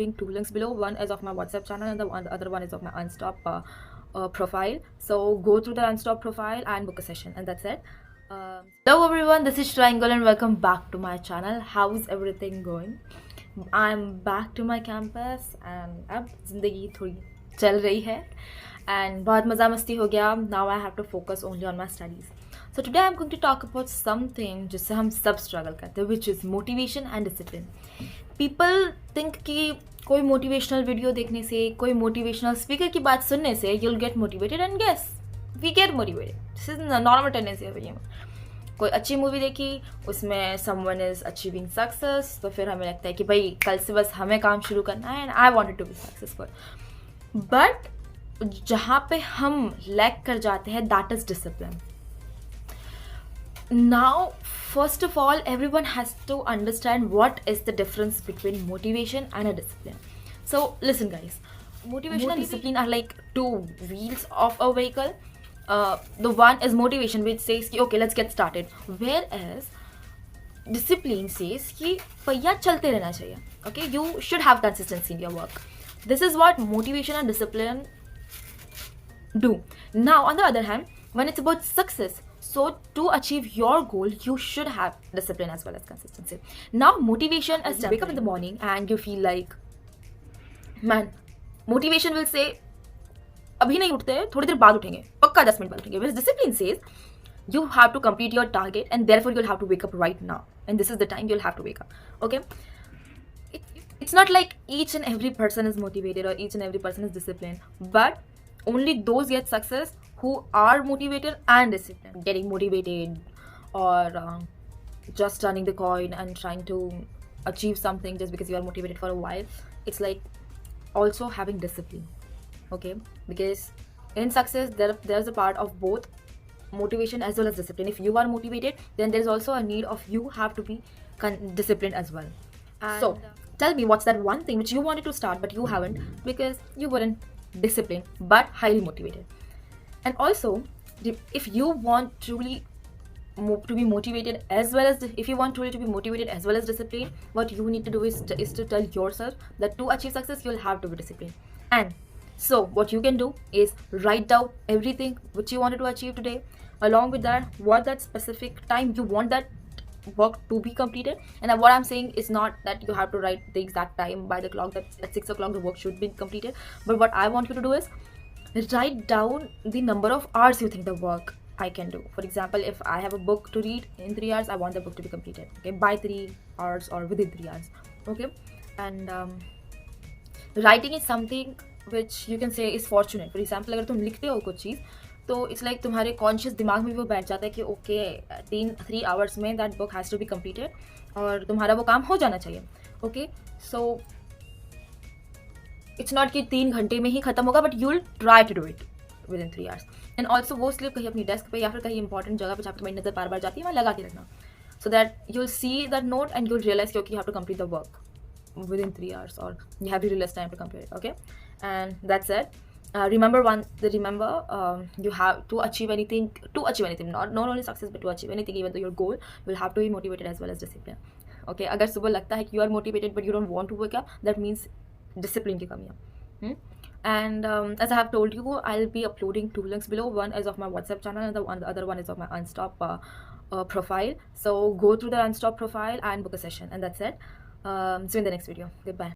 uploading two links below. One is of my WhatsApp channel and the other one is of my Unstop profile. So go through the Unstop profile and book a session, and that's it. Hello everyone, this is Triangle and welcome back to my channel. How's everything going? I'm back to my campus and अब ज़िंदगी थोड़ी चल रही है and बहुत मज़ा मस्ती हो गया. Now I have to focus only on my studies. So today I'm going to talk about something जिससे हम सब struggle करते हैं, which is motivation and discipline. People think कि कोई motivational video देखने से, कोई motivational speaker की बात सुनने से you'll get motivated, and yes, we get motivated. This is a normal tendency of human. कोई अच्छी मूवी देखी, उसमें someone is achieving success, तो फिर हमें लगता है कि भाई कल से बस हमें काम शुरू करना है and I wanted to be successful. But जहाँ पे हम लैक कर जाते हैं, that is discipline. Now, first of all, everyone has to understand what is the difference between motivation and a discipline. So listen guys, motivation and discipline are like two wheels of a vehicle. The one is motivation, which says okay, let's get started, whereas discipline says कि पहिया चलते रहना चाहिए. Okay, you should have consistency in your work. This is what motivation and discipline do. Now on the other hand, when it's about success, so to achieve your goal, you should have discipline as well as consistency. Now motivation is wake up in the morning and you feel like, man, motivation will say अभी नहीं उठते, थोड़ी देर बाद उठेंगे, पक्का 10 minute बाद उठेंगे. Whereas discipline says you have to complete your target and therefore you'll have to wake up right now, and this is the time you'll have to wake up. Okay, it's not like each and every person is motivated or each and every person is disciplined, but only those get success who are motivated and disciplined. Getting motivated or just turning the coin and trying to achieve something just because you are motivated for a while, it's like also having discipline. Okay, because in success there's a part of both motivation as well as discipline. If you are motivated, then there's also a need of you have to be disciplined as well. And so tell me, what's that one thing which you wanted to start but you haven't because you weren't disciplined but highly motivated? And also, if you want truly to be motivated as well as if you want truly to be motivated as well as disciplined, what you need to do is to tell yourself that to achieve success you'll have to be disciplined. And so what you can do is write down everything which you wanted to achieve today, along with that what that specific time you want that work to be completed. And what I'm saying is not that you have to write the exact time by the clock that at 6 o'clock the work should be completed, but what I want you to do is write down the number of hours you think the work I can do. For example, if I have a book to read in 3 hours, I want the book to be completed, okay, by 3 hours or within 3 hours. Okay, and writing is something which you can say is fortunate. For example, अगर तुम लिखते हो कुछ चीज़ तो it's like तुम्हारे conscious दिमाग में भी वो बैठ जाता है कि ओके 3 आवर्स में that book has to be completed और तुम्हारा वो काम हो जाना चाहिए. ओके, सो इट्स नॉट कि 3 घंटे में ही खत्म होगा, but you will try to do it within 3 hours. And also वो स्लिप कहीं अपनी डेस्क पे या फिर कहीं इंपॉर्टेंट जगह पे जहाँ तुम्हारी नज़र बार बार जाती है वहाँ लगा के रखना, so that you will see that note and you will realise कि you have to complete the work within 3 hours or you have really less time to complete it. Okay, and that's it. Remember you have to achieve anything, not only success but to achieve anything, even though your goal, will have to be motivated as well as discipline. Okay, अगर सुबह लगता है कि you are motivated but you don't want to wake up, that means discipline की कमी है. And as I have told you, I'll be uploading 2 links below. One is of my WhatsApp channel and the other one is of my Unstop profile. So go through the Unstop profile and book a session, and that's it. See you in the next video. Goodbye.